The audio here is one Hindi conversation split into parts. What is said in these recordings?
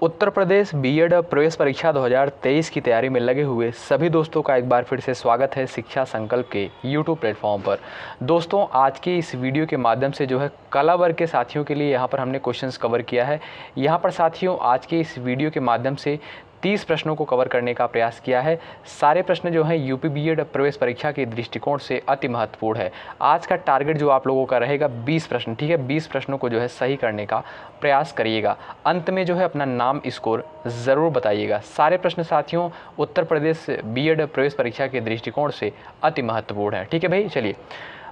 उत्तर प्रदेश बीएड प्रवेश परीक्षा 2023 की तैयारी में लगे हुए सभी दोस्तों का एक बार फिर से स्वागत है शिक्षा संकल्प के यूट्यूब प्लेटफॉर्म पर। दोस्तों, आज के इस वीडियो के माध्यम से जो है कला वर्ग के साथियों के लिए यहाँ पर हमने क्वेश्चंस कवर किया है। यहाँ पर साथियों आज के इस वीडियो के माध्यम से 30 प्रश्नों को कवर करने का प्रयास किया है। सारे प्रश्न जो हैं यूपी बीएड प्रवेश परीक्षा के दृष्टिकोण से अति महत्वपूर्ण है। आज का टारगेट जो आप लोगों का रहेगा 20 प्रश्न, ठीक है। 20 प्रश्नों को जो है सही करने का प्रयास करिएगा। अंत में जो है अपना नाम स्कोर ज़रूर बताइएगा। सारे प्रश्न साथियों उत्तर प्रदेश बीएड प्रवेश परीक्षा के दृष्टिकोण से अति महत्वपूर्ण है, ठीक है भाई। चलिए,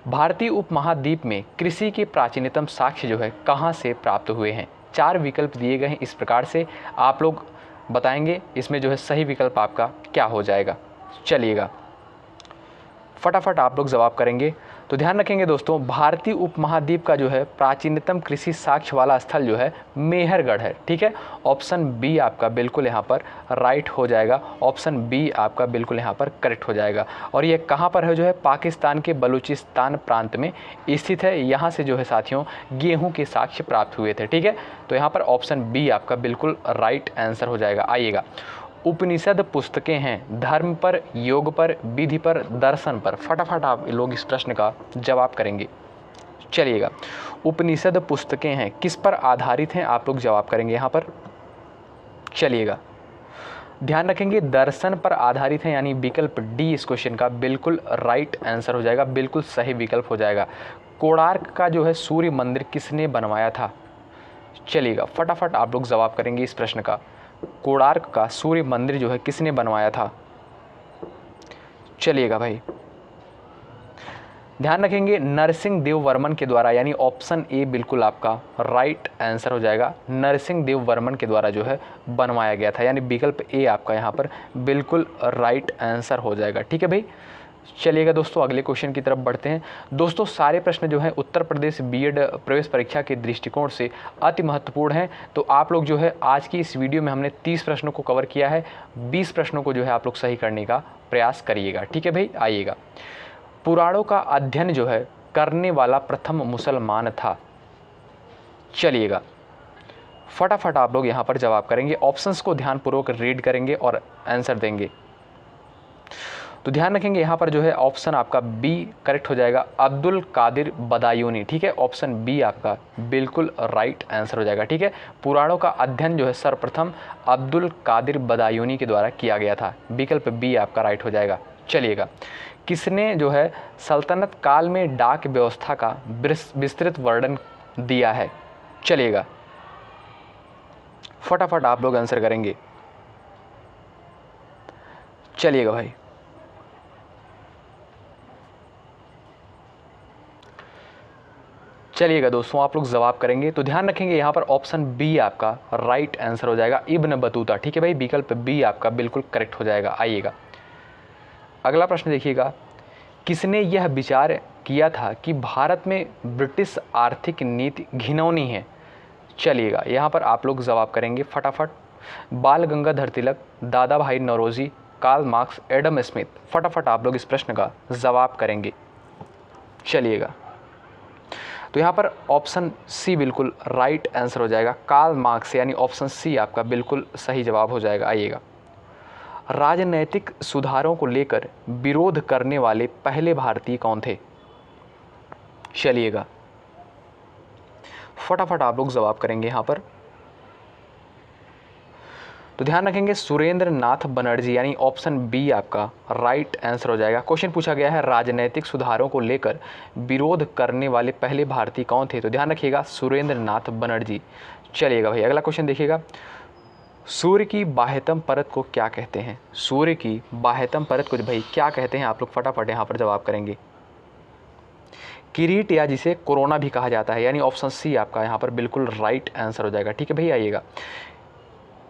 भारतीय उपमहाद्वीप में कृषि के प्राचीनतम साक्ष्य जो है कहाँ से प्राप्त हुए हैं? 4 विकल्प दिए गए हैं, इस प्रकार से आप लोग बताएंगे इसमें जो है सही विकल्प आपका क्या हो जाएगा। चलिएगा फटाफट आप लोग जवाब करेंगे। तो ध्यान रखेंगे दोस्तों, भारतीय उपमहाद्वीप का जो है प्राचीनतम कृषि साक्ष्य वाला स्थल जो है मेहरगढ़ है, ठीक है। ऑप्शन बी आपका बिल्कुल यहाँ पर राइट हो जाएगा। ऑप्शन बी आपका बिल्कुल यहाँ पर करेक्ट हो जाएगा। और ये कहाँ पर है? जो है पाकिस्तान के बलूचिस्तान प्रांत में स्थित है। यहाँ से जो है साथियों गेहूँ के साक्ष्य प्राप्त हुए थे, ठीक है। तो यहाँ पर ऑप्शन बी आपका बिल्कुल राइट आंसर हो जाएगा। आइएगा, उपनिषद पुस्तकें हैं धर्म पर, योग पर, विधि पर, दर्शन पर। फटाफट आप लोग इस प्रश्न का जवाब करेंगे। चलिएगा, उपनिषद पुस्तकें हैं किस पर आधारित हैं? आप लोग जवाब करेंगे यहाँ पर। चलिएगा, ध्यान रखेंगे दर्शन पर आधारित है, यानी विकल्प डी इस क्वेश्चन का बिल्कुल राइट आंसर हो जाएगा, बिल्कुल सही विकल्प हो जाएगा। कोणार्क का जो है सूर्य मंदिर किसने बनवाया था? चलिएगा, फटाफट आप लोग जवाब करेंगे इस प्रश्न का। कोणार्क का सूर्य मंदिर जो है किसने बनवाया था? चलिएगा भाई, ध्यान रखेंगे नरसिंह देव वर्मन के द्वारा, यानी ऑप्शन ए बिल्कुल आपका राइट आंसर हो जाएगा। नरसिंह देव वर्मन के द्वारा जो है बनवाया गया था, यानी विकल्प ए आपका यहाँ पर बिल्कुल राइट आंसर हो जाएगा, ठीक है भाई। चलिएगा दोस्तों, अगले क्वेश्चन की तरफ बढ़ते हैं। दोस्तों, सारे प्रश्न जो हैं उत्तर प्रदेश बीएड प्रवेश परीक्षा के दृष्टिकोण से अति महत्वपूर्ण हैं। तो आप लोग जो है आज की इस वीडियो में हमने 30 प्रश्नों को कवर किया है। 20 प्रश्नों को जो है आप लोग सही करने का प्रयास करिएगा, ठीक है भाई। आइएगा, पुराणों का अध्ययन जो है करने वाला प्रथम मुसलमान था। चलिएगा, फटाफट आप लोग यहाँ पर जवाब करेंगे। ऑप्शंस को ध्यानपूर्वक रीड करेंगे और आंसर देंगे। तो ध्यान रखेंगे यहाँ पर जो है ऑप्शन आपका बी करेक्ट हो जाएगा, अब्दुल कादिर बदायूनी, ठीक है। ऑप्शन बी आपका बिल्कुल राइट आंसर हो जाएगा, ठीक है। पुराणों का अध्ययन जो है सर्वप्रथम अब्दुल कादिर बदायूनी के द्वारा किया गया था। विकल्प बी आपका राइट हो जाएगा। चलिएगा, किसने जो है सल्तनत काल में डाक व्यवस्था का विस्तृत वर्णन दिया है? चलिएगा, फटाफट आप लोग आंसर करेंगे। चलिएगा भाई, चलिएगा दोस्तों आप लोग जवाब करेंगे। तो ध्यान रखेंगे यहाँ पर ऑप्शन बी आपका राइट आंसर हो जाएगा, इब्न बतूता, ठीक है भाई। विकल्प बी आपका बिल्कुल करेक्ट हो जाएगा। आइएगा, अगला प्रश्न देखिएगा, किसने यह विचार किया था कि भारत में ब्रिटिश आर्थिक नीति घिनौनी है? चलिएगा, यहाँ पर आप लोग जवाब करेंगे फटाफट। बाल Gangadhar Tilak, Dadabhai Naoroji, Karl Marx, Adam Smith. फटाफट आप लोग इस प्रश्न का जवाब करेंगे। चलिएगा, तो यहाँ पर ऑप्शन सी बिल्कुल राइट आंसर हो जाएगा, कार्ल मार्क्स, यानी ऑप्शन सी आपका बिल्कुल सही जवाब हो जाएगा। आइएगा, राजनैतिक सुधारों को लेकर विरोध करने वाले पहले भारतीय कौन थे? चलिएगा, फटाफट आप लोग जवाब करेंगे यहाँ पर। तो ध्यान रखेंगे सुरेंद्र नाथ बनर्जी, यानी ऑप्शन बी आपका राइट आंसर हो जाएगा। क्वेश्चन पूछा गया है राजनीतिक सुधारों को लेकर विरोध करने वाले पहले भारतीय कौन थे? तो ध्यान रखिएगा सुरेंद्र नाथ बनर्जी। चलिएगा भाई, अगला क्वेश्चन देखिएगा, सूर्य की बाह्यतम परत को क्या कहते हैं? सूर्य की बाह्यतम परत को भाई क्या कहते हैं? आप लोग फटाफट यहाँ पर जवाब करेंगे। किरीट, या जिसे कोरोना भी कहा जाता है, यानी ऑप्शन सी आपका यहाँ पर बिल्कुल राइट आंसर हो जाएगा, ठीक है भाई। आइएगा,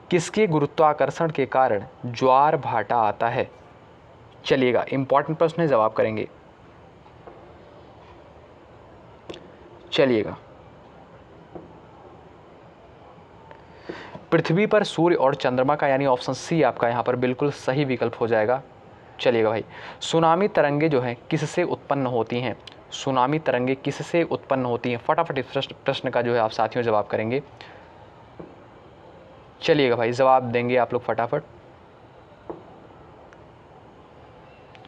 किसके गुरुत्वाकर्षण के कारण ज्वार भाटा आता है? चलिएगा, इंपॉर्टेंट प्रश्न है, जवाब करेंगे। चलिएगा, पृथ्वी पर सूर्य और चंद्रमा का, यानी ऑप्शन सी आपका यहाँ पर बिल्कुल सही विकल्प हो जाएगा। चलिएगा भाई, सुनामी तरंगे जो हैं किससे उत्पन्न होती हैं? सुनामी तरंगे किससे उत्पन्न होती हैं? फटाफट इस प्रश्न का जो है आप साथियों जवाब करेंगे। चलिएगा भाई, जवाब देंगे आप लोग फटाफट।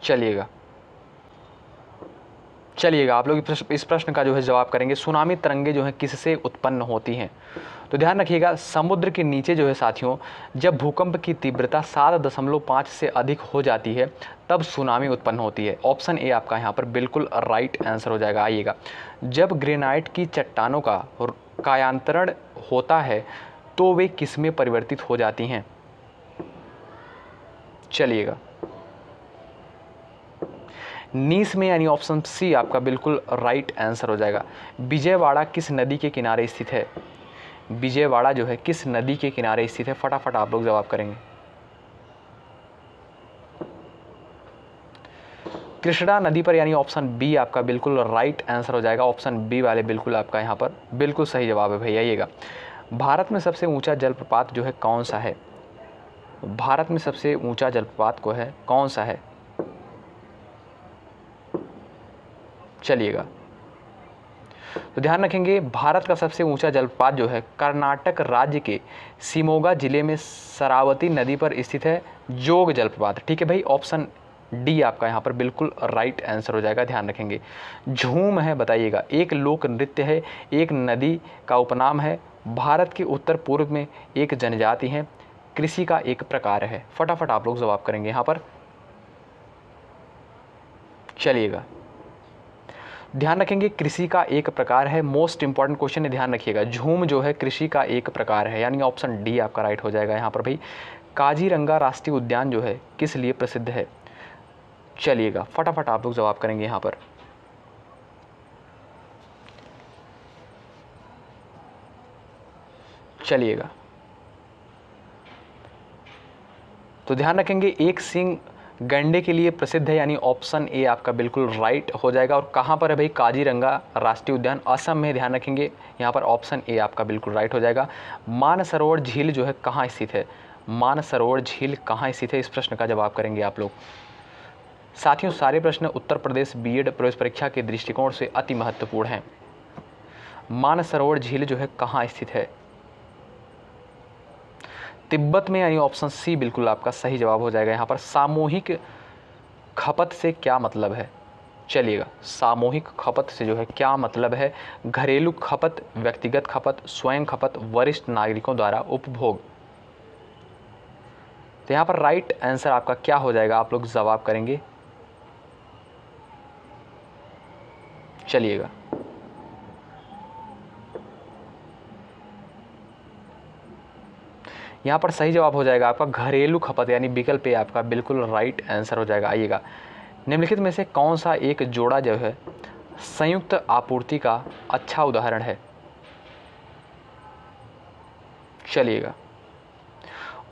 चलिएगा आप लोग इस प्रश्न का जो है जवाब करेंगे। सुनामी तरंगे जो है किससे उत्पन्न होती हैं? तो ध्यान रखिएगा, समुद्र के नीचे जो है साथियों, जब भूकंप की तीव्रता 7.5 से अधिक हो जाती है तब सुनामी उत्पन्न होती है। ऑप्शन ए आपका यहाँ पर बिल्कुल राइट आंसर हो जाएगा। आइएगा, जब ग्रेनाइट की चट्टानों का कायांतरण होता है तो वे किसमें परिवर्तित हो जाती हैं? चलिएगा, नीस में, यानी ऑप्शन सी आपका बिल्कुल राइट आंसर हो जाएगा। विजयवाड़ा किस नदी के किनारे स्थित है? विजयवाड़ा जो है किस नदी के किनारे स्थित है? फटाफट आप लोग जवाब करेंगे। कृष्णा नदी पर, यानी ऑप्शन बी आपका बिल्कुल राइट आंसर हो जाएगा। ऑप्शन बी वाले बिल्कुल आपका यहाँ पर बिल्कुल सही जवाब है भैया। आइएगा, भारत में सबसे ऊंचा जलप्रपात जो है कौन सा है? भारत में सबसे ऊंचा जलप्रपात को है कौन सा है? चलिएगा, तो ध्यान रखेंगे, भारत का सबसे ऊंचा जलप्रपात जो है कर्नाटक राज्य के शिमोगा जिले में शरावती नदी पर स्थित है, जोग जलप्रपात। ठीक है भाई, ऑप्शन डी आपका यहाँ पर बिल्कुल राइट आंसर हो जाएगा। ध्यान रखेंगे, झूम है, बताइएगा, एक लोक नृत्य है, एक नदी का उपनाम है, भारत के उत्तर पूर्व में एक जनजाति है, कृषि का एक प्रकार है। फटाफट आप लोग जवाब करेंगे यहाँ पर। चलिएगा, ध्यान रखेंगे, कृषि का एक प्रकार है, मोस्ट इंपॉर्टेंट क्वेश्चन है, ध्यान रखिएगा। झूम जो है कृषि का एक प्रकार है, यानी ऑप्शन डी आपका राइट हो जाएगा यहाँ पर भाई। काजीरंगा राष्ट्रीय उद्यान जो है किस लिए प्रसिद्ध है? चलिएगा, फटाफट आप लोग जवाब करेंगे यहाँ पर। चलिएगा, तो ध्यान रखेंगे, एक सींग गंडे के लिए प्रसिद्ध है, यानी ऑप्शन ए आपका बिल्कुल राइट हो जाएगा। और कहाँ पर है भाई? काजीरंगा राष्ट्रीय उद्यान असम में, ध्यान रखेंगे, यहाँ पर ऑप्शन ए आपका बिल्कुल राइट हो जाएगा। मानसरोवर झील जो है कहाँ स्थित है? मानसरोवर झील कहाँ स्थित है? इस प्रश्न का जवाब करेंगे आप लोग। साथियों, सारे प्रश्न उत्तर प्रदेश बीएड प्रवेश परीक्षा के दृष्टिकोण से अति महत्वपूर्ण हैं। मानसरोवर झील जो है कहाँ स्थित है? तिब्बत में, यानी ऑप्शन सी बिल्कुल आपका सही जवाब हो जाएगा यहाँ पर। सामूहिक खपत से क्या मतलब है? चलिएगा, सामूहिक खपत से जो है क्या मतलब है? घरेलू खपत, व्यक्तिगत खपत, स्वयं खपत, वरिष्ठ नागरिकों द्वारा उपभोग। तो यहाँ पर राइट आंसर आपका क्या हो जाएगा? आप लोग जवाब करेंगे। चलिएगा, यहाँ पर सही जवाब हो जाएगा आपका घरेलू खपत, यानी विकल्प ए आपका बिल्कुल राइट आंसर हो जाएगा। आइएगा, निम्नलिखित में से कौन सा एक जोड़ा जो है संयुक्त आपूर्ति का अच्छा उदाहरण है? चलिएगा,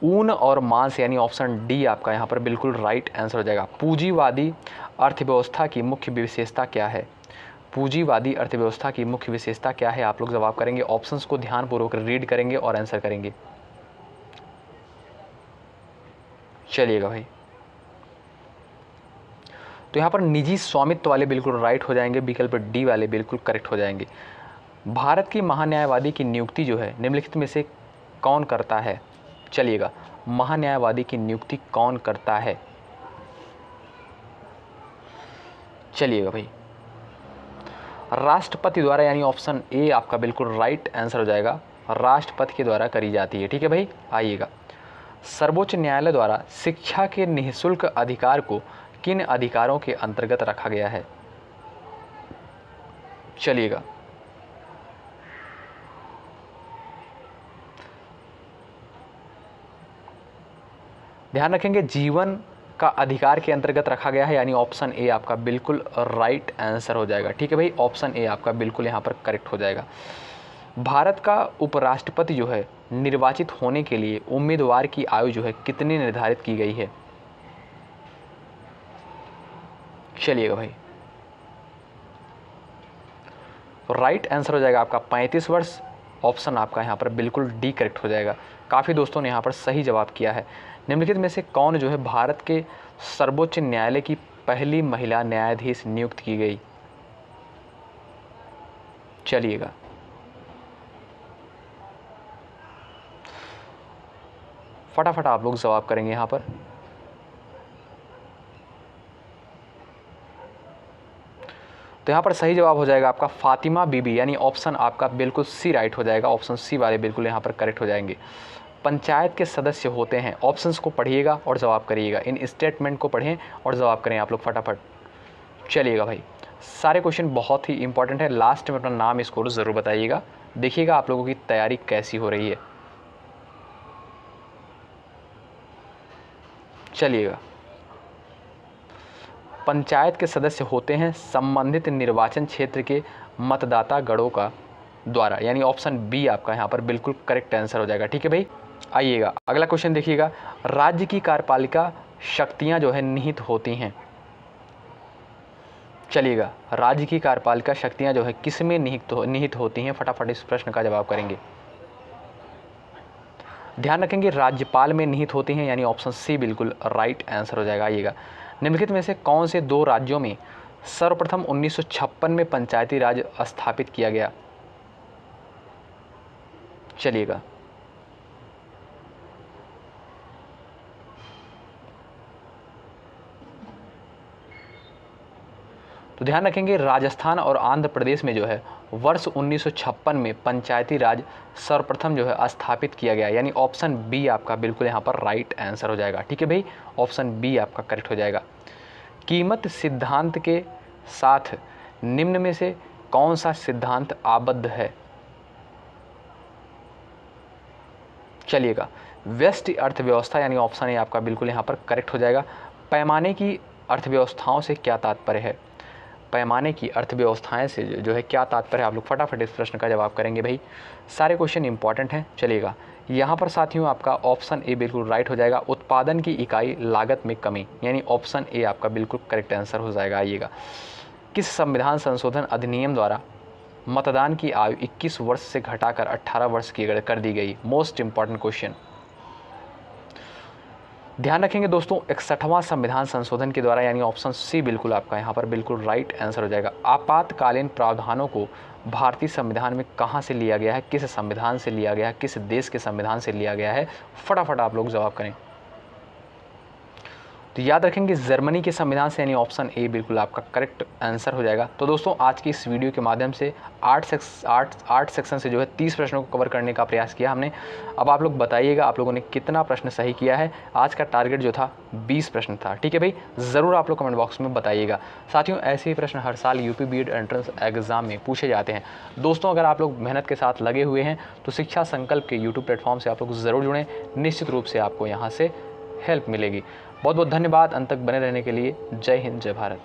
ऊन और मांस, यानी ऑप्शन डी आपका यहाँ पर बिल्कुल राइट आंसर हो जाएगा। पूंजीवादी अर्थव्यवस्था की मुख्य विशेषता क्या है? पूंजीवादी अर्थव्यवस्था की मुख्य विशेषता क्या है? आप लोग जवाब करेंगे, ऑप्शंस को ध्यानपूर्वक रीड करेंगे और आंसर करेंगे। चलिएगा भाई, तो यहाँ पर निजी स्वामित्व वाले बिल्कुल राइट हो जाएंगे, विकल्प डी वाले बिल्कुल करेक्ट हो जाएंगे। भारत की महान्यायवादी की नियुक्ति जो है निम्नलिखित में से कौन करता है? चलिएगा, महान्यायवादी की नियुक्ति कौन करता है? चलिएगा भाई, राष्ट्रपति द्वारा, यानी ऑप्शन ए आपका बिल्कुल राइट आंसर हो जाएगा, राष्ट्रपति के द्वारा करी जाती है। ठीक है भाई, आइएगा, सर्वोच्च न्यायालय द्वारा शिक्षा के निःशुल्क अधिकार को किन अधिकारों के अंतर्गत रखा गया है? चलिएगा, ध्यान रखेंगे, जीवन का अधिकार के अंतर्गत रखा गया है, यानी ऑप्शन ए आपका बिल्कुल राइट आंसर हो जाएगा। ठीक है भाई, ऑप्शन ए आपका बिल्कुल यहाँ पर करेक्ट हो जाएगा। भारत का उपराष्ट्रपति जो है निर्वाचित होने के लिए उम्मीदवार की आयु जो है कितनी निर्धारित की गई है? चलिएगा भाई, तो राइट आंसर हो जाएगा आपका 35 वर्ष। ऑप्शन आपका यहाँ पर बिल्कुल डी करेक्ट हो जाएगा। काफ़ी दोस्तों ने यहाँ पर सही जवाब किया है। निम्नलिखित में से कौन जो है भारत के सर्वोच्च न्यायालय की पहली महिला न्यायाधीश नियुक्त की गई? चलिएगा, फटाफट आप लोग जवाब करेंगे यहाँ पर। तो यहाँ पर सही जवाब हो जाएगा आपका फातिमा बीबी, यानी ऑप्शन आपका बिल्कुल सी राइट हो जाएगा। ऑप्शन सी वाले बिल्कुल यहाँ पर करेक्ट हो जाएंगे। पंचायत के सदस्य होते हैं, ऑप्शंस को पढ़िएगा और जवाब करिएगा, इन स्टेटमेंट को पढ़ें और जवाब करें आप लोग फटाफट। चलिएगा भाई, सारे क्वेश्चन बहुत ही इंपॉर्टेंट है, लास्ट में अपना नाम स्कोर ज़रूर बताइएगा। देखिएगा आप लोगों की तैयारी कैसी हो रही है। चलिएगा, पंचायत के सदस्य होते हैं संबंधित निर्वाचन क्षेत्र के मतदाता गणों का द्वारा, यानी ऑप्शन बी आपका यहाँ पर बिल्कुल करेक्ट आंसर हो जाएगा। ठीक है भाई, आइएगा अगला क्वेश्चन देखिएगा। राज्य की कार्यपालिका शक्तियाँ जो है निहित होती हैं। चलिएगा, राज्य की कार्यपालिका शक्तियाँ जो है किस में निहित होती हैं, फटाफट इस प्रश्न का जवाब करेंगे। ध्यान रखेंगे राज्यपाल में निहित होती हैं, यानी ऑप्शन सी बिल्कुल राइट आंसर हो जाएगा। आइएगा, निम्नलिखित में से कौन से दो राज्यों में सर्वप्रथम 1956 में पंचायती राज स्थापित किया गया। चलिएगा, तो ध्यान रखेंगे राजस्थान और आंध्र प्रदेश में जो है वर्ष 1956 में पंचायती राज सर्वप्रथम जो है स्थापित किया गया, यानी ऑप्शन बी आपका बिल्कुल यहाँ पर राइट आंसर हो जाएगा। ठीक है भाई, ऑप्शन बी आपका करेक्ट हो जाएगा। कीमत सिद्धांत के साथ निम्न में से कौन सा सिद्धांत आबद्ध है। चलिएगा, व्यष्टि अर्थव्यवस्था, यानी ऑप्शन ए आपका बिल्कुल यहाँ पर करेक्ट हो जाएगा। पैमाने की अर्थव्यवस्थाओं से क्या तात्पर्य है। पैमाने की अर्थव्यवस्थाएं से जो है क्या तात्पर्य है, आप लोग फटाफट इस प्रश्न का जवाब करेंगे भाई। सारे क्वेश्चन इंपॉर्टेंट हैं। चलिएगा, यहाँ पर साथियों आपका ऑप्शन ए बिल्कुल राइट हो जाएगा। उत्पादन की इकाई लागत में कमी, यानी ऑप्शन ए आपका बिल्कुल करेक्ट आंसर हो जाएगा। आइएगा, किस संविधान संशोधन अधिनियम द्वारा मतदान की आयु 21 वर्ष से घटाकर 18 वर्ष की कर दी गई। Most important question. ध्यान रखेंगे दोस्तों 61वां संविधान संशोधन के द्वारा, यानी ऑप्शन सी बिल्कुल आपका यहाँ पर बिल्कुल राइट आंसर हो जाएगा। आपातकालीन प्रावधानों को भारतीय संविधान में कहाँ से लिया गया है, किस संविधान से लिया गया है, किस देश के संविधान से लिया गया है, फटाफट आप लोग जवाब करें। तो याद रखेंगे जर्मनी के संविधान से, यानी ऑप्शन ए बिल्कुल आपका करेक्ट आंसर हो जाएगा। तो दोस्तों आज की इस वीडियो के माध्यम से 8 सेक्शन से जो है 30 प्रश्नों को कवर करने का प्रयास किया हमने। अब आप लोग बताइएगा आप लोगों ने कितना प्रश्न सही किया है। आज का टारगेट जो था 20 प्रश्न था। ठीक है भाई, ज़रूर आप लोग कमेंट बॉक्स में बताइएगा। साथियों ऐसे ही प्रश्न हर साल यूपी बीएड एंट्रेंस एग्जाम में पूछे जाते हैं। दोस्तों अगर आप लोग मेहनत के साथ लगे हुए हैं तो शिक्षा संकल्प के यूट्यूब प्लेटफॉर्म से आप लोग ज़रूर जुड़ें, निश्चित रूप से आपको यहाँ से हेल्प मिलेगी। बहुत बहुत धन्यवाद अंत तक बने रहने के लिए। जय हिंद, जय भारत।